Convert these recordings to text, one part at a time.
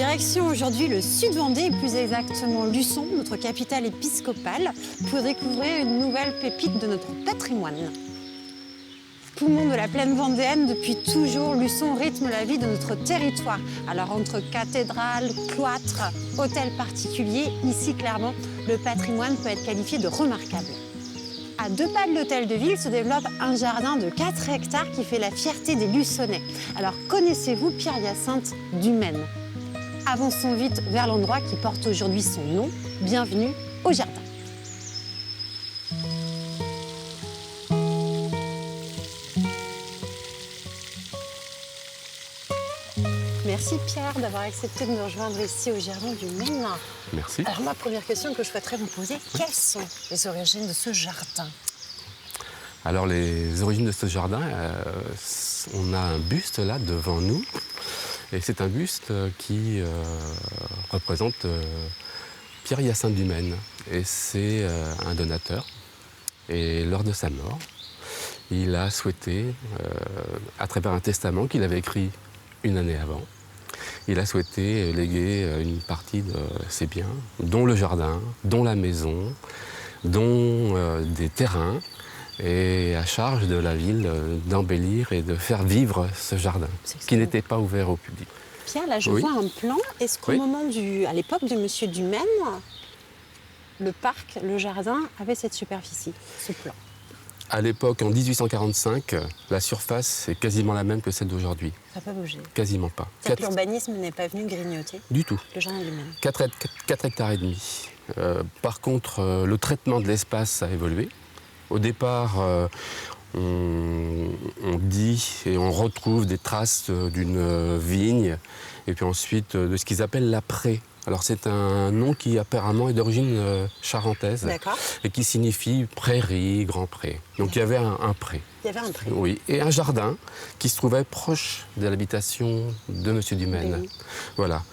Direction aujourd'hui le sud Vendée, et plus exactement Luçon, notre capitale épiscopale, pour découvrir une nouvelle pépite de notre patrimoine. Poumon de la plaine vendéenne, depuis toujours, Luçon rythme la vie de notre territoire. Alors entre cathédrales, cloîtres, hôtels particuliers, ici clairement, le patrimoine peut être qualifié de remarquable. À 2 pas de l'hôtel de ville se développe un jardin de 4 hectares qui fait la fierté des Luçonnais. Alors connaissez-vous Pierre-Hyacinthe du Maine? Avançons vite vers l'endroit qui porte aujourd'hui son nom. Bienvenue au jardin. Merci Pierre d'avoir accepté de nous rejoindre ici au jardin du Maine. Merci. Alors ma première question que je souhaiterais vous poser, quelles sont les origines de ce jardin? Alors les origines de ce jardin, on a un buste là devant nous. Et c'est un buste qui représente Pierre-Hyacinthe du Maine. Et c'est un donateur. Et lors de sa mort, il a souhaité, à travers un testament qu'il avait écrit une année avant, il a souhaité léguer une partie de ses biens, dont le jardin, dont la maison, dont des terrains, et à charge de la ville d'embellir et de faire vivre ce jardin, qui n'était pas ouvert au public. Pierre, là je vois un plan. Est-ce qu'au moment à l'époque de Monsieur Dumaine, le parc, le jardin avait cette superficie, ce plan? À l'époque, en 1845, la surface est quasiment la même que celle d'aujourd'hui. Ça n'a pas bougé? Quasiment pas. L'urbanisme n'est pas venu grignoter du tout. Le jardin du Maine. 4 hectares et demi. Par contre, le traitement de l'espace a évolué. Au départ, on dit et on retrouve des traces d'une vigne et puis ensuite de ce qu'ils appellent la pré. Alors c'est un nom qui apparemment est d'origine charentaise et qui signifie prairie, grand pré. Donc il y avait un pré. Il y avait un pré. Oui, et un jardin qui se trouvait proche de l'habitation de Monsieur Dumaine. Oui. Voilà,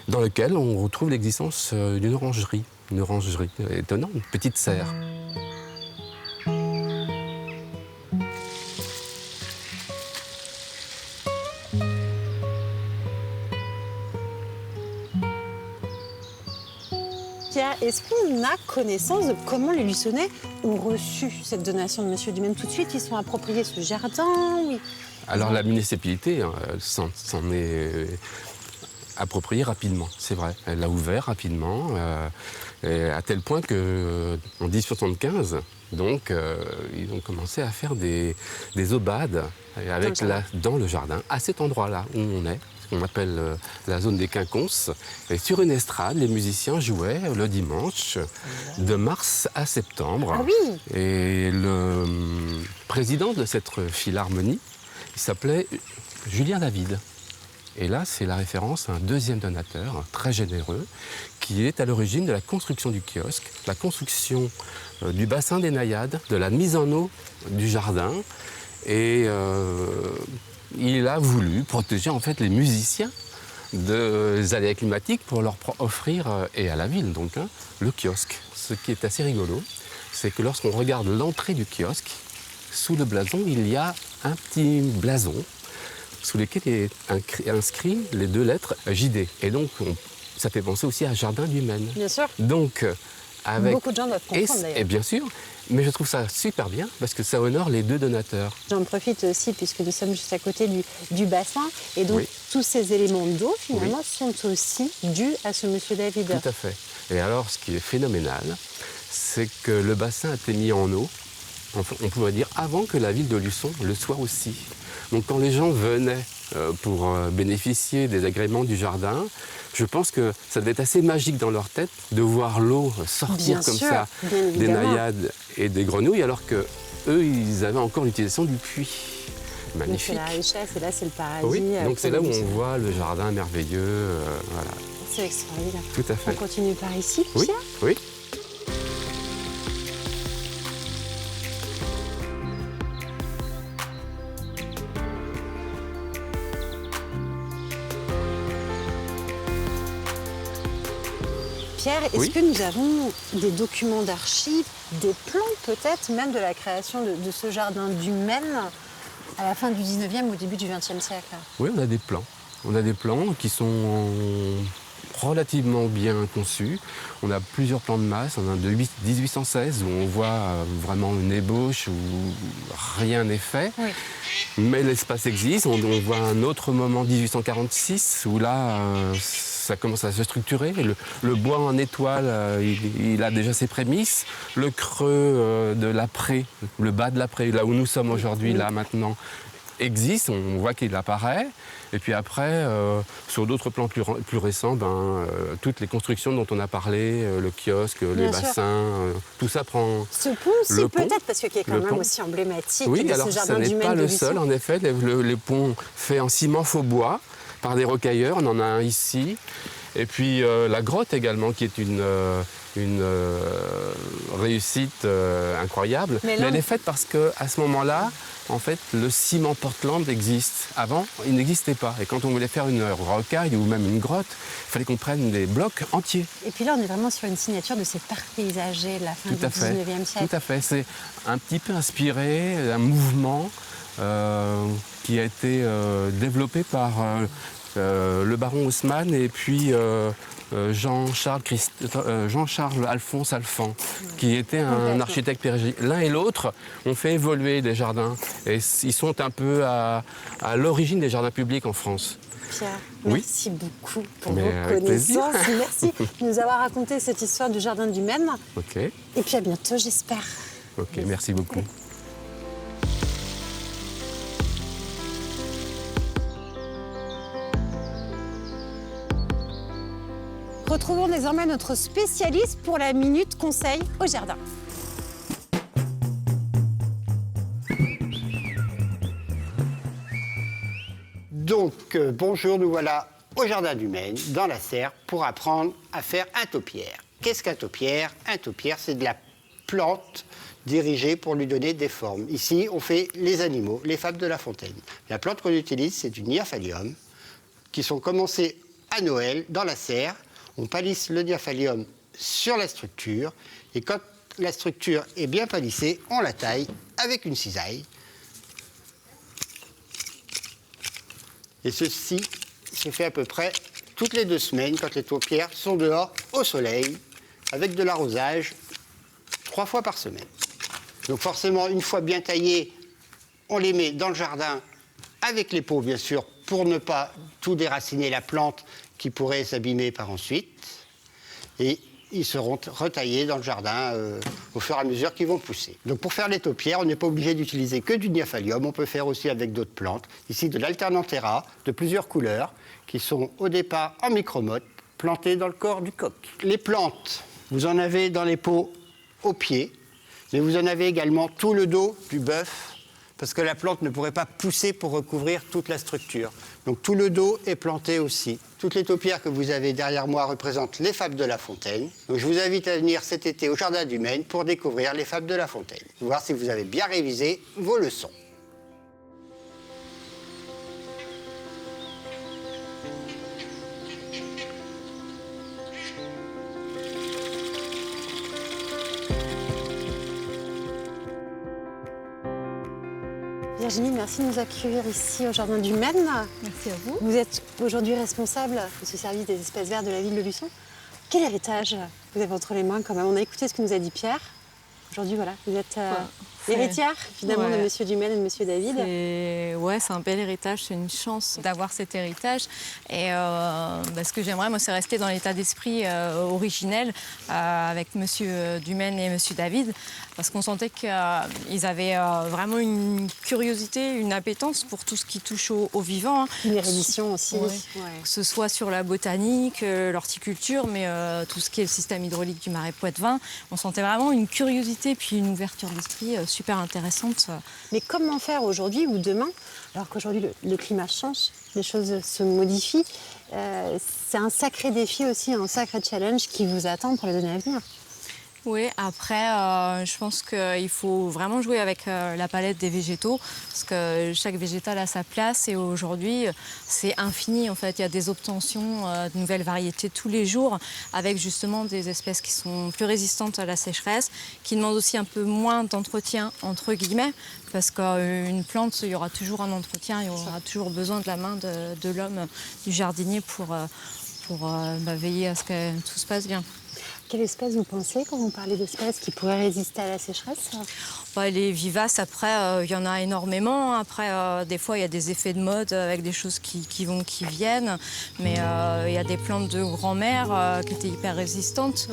dans lequel on retrouve l'existence d'une orangerie. Une orangerie étonnante, une petite serre. Pierre, est-ce qu'on a connaissance de comment les Luçonnais ont reçu cette donation de Monsieur Dumaine? Tout de suite, ils sont appropriés ce jardin? Oui. Alors la municipalité s'en est appropriée rapidement, c'est vrai. Elle l'a ouvert rapidement, à tel point qu'en 1875, donc, ils ont commencé à faire des aubades dans le jardin, à cet endroit-là où on est. On appelle la zone des quinconces. Et sur une estrade, les musiciens jouaient le dimanche de mars à septembre. Ah oui. Et le président de cette philharmonie, il s'appelait Julien David. Et là, c'est la référence à un deuxième donateur très généreux qui est à l'origine de la construction du kiosque, la construction du bassin des naïades, de la mise en eau du jardin. Et il a voulu protéger en fait les musiciens des aléas climatiques pour leur offrir, et à la ville donc, le kiosque. Ce qui est assez rigolo, c'est que lorsqu'on regarde l'entrée du kiosque, sous le blason, il y a un petit blason sous lequel est inscrit les 2 lettres JD. Et donc, ça fait penser aussi à Jardin du Maine. Bien sûr. Donc, beaucoup de gens doivent comprendre d'ailleurs. Et bien sûr, mais je trouve ça super bien parce que ça honore les 2 donateurs. J'en profite aussi puisque nous sommes juste à côté du bassin. Et donc, tous ces éléments d'eau, finalement, sont aussi dus à ce Monsieur David. Tout à fait. Et alors, ce qui est phénoménal, c'est que le bassin a été mis en eau, on pourrait dire, avant que la ville de Luçon le soit aussi. Donc quand les gens venaient pour bénéficier des agréments du jardin, je pense que ça devait être assez magique dans leur tête de voir l'eau sortir comme ça des naïades et des grenouilles, alors que eux, ils avaient encore l'utilisation du puits. Magnifique. C'est la richesse et là, c'est le paradis. Oui, donc c'est là où on voit le jardin merveilleux. Voilà. C'est extraordinaire. Tout à fait. On continue par ici, Pierre? Oui. Pierre, est-ce que nous avons des documents d'archives, des plans peut-être, même de la création de ce jardin du Maine à la fin du 19e ou au début du 20e siècle? Oui, on a des plans. On a des plans qui sont relativement bien conçu. On a plusieurs plans de masse. On a un de 1816 où on voit vraiment une ébauche où rien n'est fait. Oui. Mais l'espace existe. On voit un autre moment 1846 où là, ça commence à se structurer. Le bois en étoile, il a déjà ses prémices. Le creux de l'après, le bas de l'après, là où nous sommes aujourd'hui, là maintenant, existe. On voit qu'il apparaît. Et puis après, sur d'autres plans plus récents, toutes les constructions dont on a parlé, le kiosque, les bassins, tout ça prend... Ce pont aussi, peut-être, parce qu'il est quand même aussi emblématique de ce jardin du Maine de Luçon. Oui, alors ça n'est pas le seul, en effet. Les ponts faits en ciment faux bois par des rocailleurs, on en a un ici. Et puis la grotte également, qui est une réussite incroyable. Mais elle est faite parce qu'à ce moment-là, en fait, le ciment Portland existe. Avant, il n'existait pas. Et quand on voulait faire une rocaille ou même une grotte, il fallait qu'on prenne des blocs entiers. Et puis là, on est vraiment sur une signature de ces parcs paysagers de la fin du 19e siècle. Tout à fait. C'est un petit peu inspiré d'un mouvement qui a été développé par le baron Haussmann et puis Jean-Charles Alphonse Alphand, qui était un architecte pérégis. L'un et l'autre ont fait évoluer des jardins. Et ils sont un peu à l'origine des jardins publics en France. Pierre, merci beaucoup pour vos connaissances. Merci de nous avoir raconté cette histoire du jardin du Maine. Okay. Et puis à bientôt, j'espère. Ok, merci beaucoup. Retrouvons désormais notre spécialiste pour la Minute Conseil au jardin. Donc, bonjour, nous voilà au Jardin du Maine, dans la serre, pour apprendre à faire un taupiaire. Qu'est-ce qu'un taupiaire? Un taupiaire, c'est de la plante dirigée pour lui donner des formes. Ici, on fait les animaux, les fables de La Fontaine. La plante qu'on utilise, c'est du Nymphalium, qui sont commencés à Noël, dans la serre. On palisse le Nymphalium sur la structure, et quand la structure est bien palissée, on la taille avec une cisaille. Et ceci se fait à peu près toutes les 2 semaines, quand les taupières sont dehors au soleil, avec de l'arrosage, 3 fois par semaine. Donc forcément, une fois bien taillés, on les met dans le jardin avec les pots, bien sûr, pour ne pas tout déraciner la plante qui pourrait s'abîmer par ensuite. Et ils seront retaillés dans le jardin au fur et à mesure qu'ils vont pousser. Donc pour faire les taupières, on n'est pas obligé d'utiliser que du Nymphalium, on peut faire aussi avec d'autres plantes. Ici, de l'Alternanthera, de plusieurs couleurs, qui sont au départ en micromotte, plantées dans le corps du coq. Les plantes, vous en avez dans les pots au pied, mais vous en avez également tout le dos du bœuf, parce que la plante ne pourrait pas pousser pour recouvrir toute la structure. Donc tout le dos est planté aussi. Toutes les taupières que vous avez derrière moi représentent les fables de La Fontaine. Donc je vous invite à venir cet été au Jardin du Maine pour découvrir les fables de La Fontaine. Voir si vous avez bien révisé vos leçons. Virginie, merci de nous accueillir ici au Jardin du Maine. Merci à vous. Vous êtes aujourd'hui responsable de ce service des espaces verts de la ville de Luçon. Quel héritage vous avez entre les mains quand même? On a écouté ce que nous a dit Pierre. Aujourd'hui, voilà, vous êtes héritière finalement de Monsieur Dumaine et de Monsieur David. C'est un bel héritage, c'est une chance d'avoir cet héritage. Et ce que j'aimerais, moi, c'est rester dans l'état d'esprit originel avec Monsieur Dumaine et Monsieur David, parce qu'on sentait qu'ils avaient vraiment une curiosité, une appétence pour tout ce qui touche au vivant. Une érudition aussi. Ouais. Que ce soit sur la botanique, l'horticulture, mais tout ce qui est le système hydraulique du marais Poitevin. On sentait vraiment une curiosité puis une ouverture d'esprit super intéressante. Mais comment faire aujourd'hui ou demain, alors qu'aujourd'hui le climat change, les choses se modifient, c'est un sacré défi aussi, un sacré challenge qui vous attend pour les années à venir. Oui, après, je pense qu'il faut vraiment jouer avec la palette des végétaux, parce que chaque végétal a sa place et aujourd'hui, c'est infini. En fait, il y a des obtentions de nouvelles variétés tous les jours, avec justement des espèces qui sont plus résistantes à la sécheresse, qui demandent aussi un peu moins d'entretien, entre guillemets, parce qu'une plante, il y aura toujours un entretien, il y aura toujours besoin de la main de l'homme, du jardinier pour pour veiller à ce que tout se passe bien. Quelle espèce vous pensez quand vous parlez d'espèces qui pourraient résister à la sécheresse? Les vivaces, après, il y en a énormément. Après, des fois, il y a des effets de mode avec des choses qui vont, qui viennent. Mais il y a des plantes de grand-mère qui étaient hyper résistantes,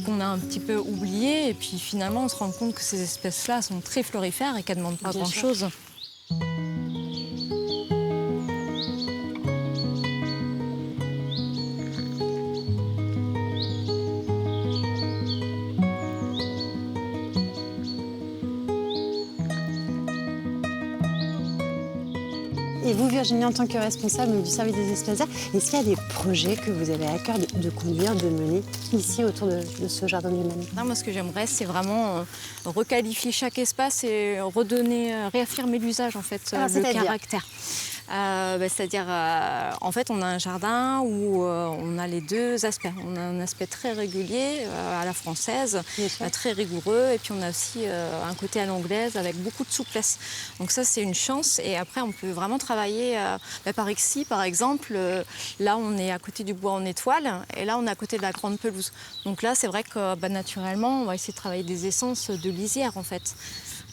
qu'on a un petit peu oubliées. Et puis finalement, on se rend compte que ces espèces-là sont très florifères et qu'elles ne demandent pas grand-chose. Et vous, Virginie, en tant que responsable du service des espèces d'art, est-ce qu'il y a des projets que vous avez à cœur de conduire, de mener ici autour de ce jardin du Maine? Moi, ce que j'aimerais, c'est vraiment requalifier chaque espace et redonner, réaffirmer l'usage, en fait, le caractère. C'est-à-dire, en fait, on a un jardin où on a les deux aspects. On a un aspect très régulier, à la française, très rigoureux, et puis on a aussi un côté à l'anglaise avec beaucoup de souplesse. Donc ça, c'est une chance. Et après, on peut vraiment travailler par ici, par exemple. Là, on est à côté du bois en étoile, et là, on est à côté de la grande pelouse. Donc là, c'est vrai que naturellement, on va essayer de travailler des essences de lisière, en fait.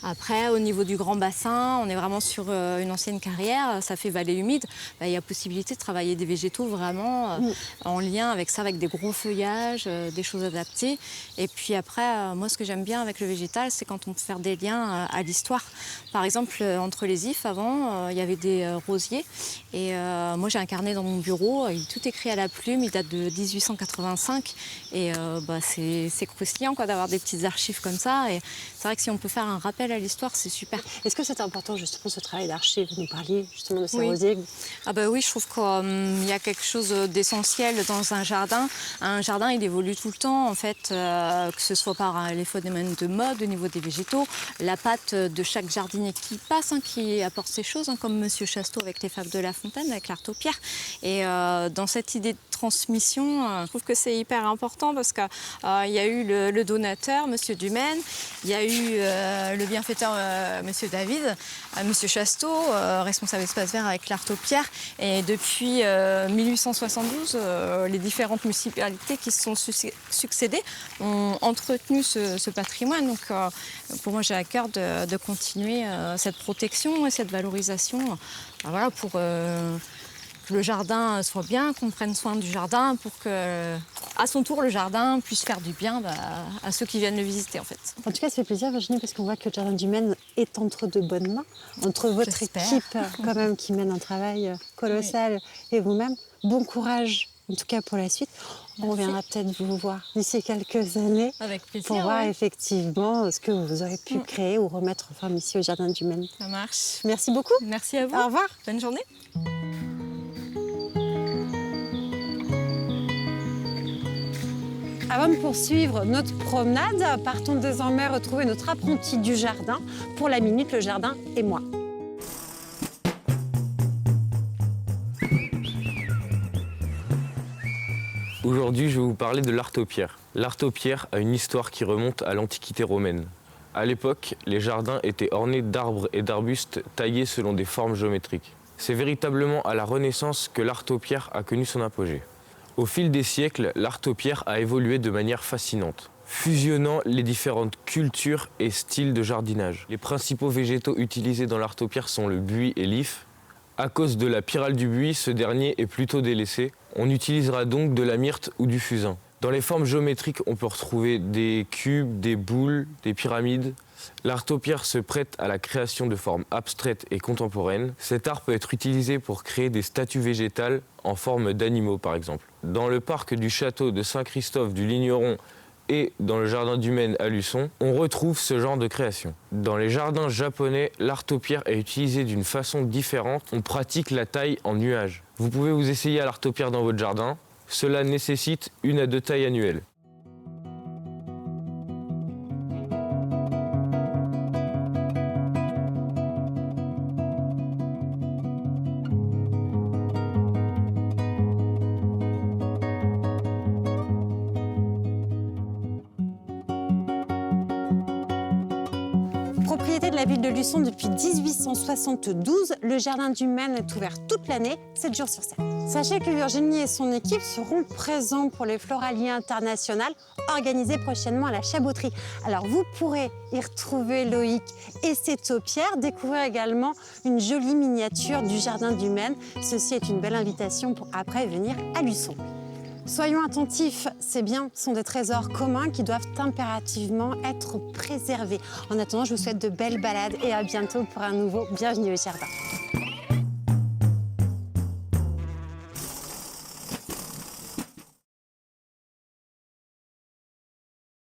Après, au niveau du grand bassin, on est vraiment sur une ancienne carrière, ça fait vallée humide. Il y a possibilité de travailler des végétaux vraiment en lien avec ça, avec des gros feuillages, des choses adaptées. Et puis après, moi, ce que j'aime bien avec le végétal, c'est quand on peut faire des liens à l'histoire. Par exemple, entre les ifs, avant, il y avait des rosiers. Et moi, j'ai un carnet dans mon bureau, il est tout écrit à la plume, il date de 1885. Et c'est croustillant d'avoir des petites archives comme ça. Et c'est vrai que si on peut faire un rappel à l'histoire, c'est super. Est-ce que c'est important justement ce travail d'archives? Vous nous parliez justement de ces rosiers. Oui, je trouve qu'il y a quelque chose d'essentiel dans un jardin. Un jardin, il évolue tout le temps, en fait, que ce soit par les phénomènes de mode au niveau des végétaux, la patte de chaque jardinier qui passe, qui apporte ces choses, comme Monsieur Chasteau avec les fables de La Fontaine, avec l'artaud-pierre. Et dans cette idée de transmission, je trouve que c'est hyper important parce qu'il y a eu le donateur, Monsieur Dumaine, il y a eu le bienfaiteur, Monsieur David, Monsieur Chasteau, responsable espace vert avec l'artaud-pierre. Et depuis 1872, les différentes municipalités qui se sont succédées ont entretenu ce patrimoine. Donc pour moi, j'ai à cœur de continuer cette protection et cette valorisation pour que le jardin soit bien, qu'on prenne soin du jardin pour que, à son tour, le jardin puisse faire du bien à ceux qui viennent le visiter, en fait. En tout cas, ça fait plaisir, Virginie, parce qu'on voit que le jardin du Maine est entre de bonnes mains, entre votre équipe, quand même, qui mène un travail colossal, et vous-même. Bon courage, en tout cas, pour la suite. On reviendra peut-être vous voir d'ici quelques années. Avec plaisir, pour voir effectivement ce que vous aurez pu créer ou remettre en forme ici au jardin du Maine. Ça marche. Merci beaucoup. Merci à vous. Au revoir. Bonne journée. Avant de poursuivre notre promenade, partons désormais retrouver notre apprenti du jardin pour la minute Le Jardin et moi. Aujourd'hui, je vais vous parler de l'artaud-pierre. L'artaud-pierre a une histoire qui remonte à l'Antiquité romaine. À l'époque, les jardins étaient ornés d'arbres et d'arbustes taillés selon des formes géométriques. C'est véritablement à la Renaissance que l'artaud-pierre a connu son apogée. Au fil des siècles, l'artaud-pierre a évolué de manière fascinante, fusionnant les différentes cultures et styles de jardinage. Les principaux végétaux utilisés dans l'artaud-pierre sont le buis et l'if. À cause de la pyrale du buis, ce dernier est plutôt délaissé. On utilisera donc de la myrte ou du fusain. Dans les formes géométriques, on peut retrouver des cubes, des boules, des pyramides. L'artaud-pierre se prête à la création de formes abstraites et contemporaines. Cet art peut être utilisé pour créer des statues végétales en forme d'animaux, par exemple. Dans le parc du château de Saint-Christophe du Ligneron et dans le jardin du Maine à Luçon, on retrouve ce genre de création. Dans les jardins japonais, l'artaud-pierre est utilisé d'une façon différente. On pratique la taille en nuages. Vous pouvez vous essayer à l'artaud-pierre dans votre jardin. Cela nécessite 1 à 2 tailles annuelles. Propriété de la ville de Luçon depuis 1872, le jardin du Maine est ouvert toute l'année, 7 jours sur 7. Sachez que Virginie et son équipe seront présents pour les Floraliers internationales organisées prochainement à la Chaboterie. Alors vous pourrez y retrouver Loïc et ses taupières, découvrir également une jolie miniature du Jardin du Maine. Ceci est une belle invitation pour après venir à Luçon. Soyons attentifs, ces biens sont des trésors communs qui doivent impérativement être préservés. En attendant, je vous souhaite de belles balades et à bientôt pour un nouveau Bienvenue au Jardin.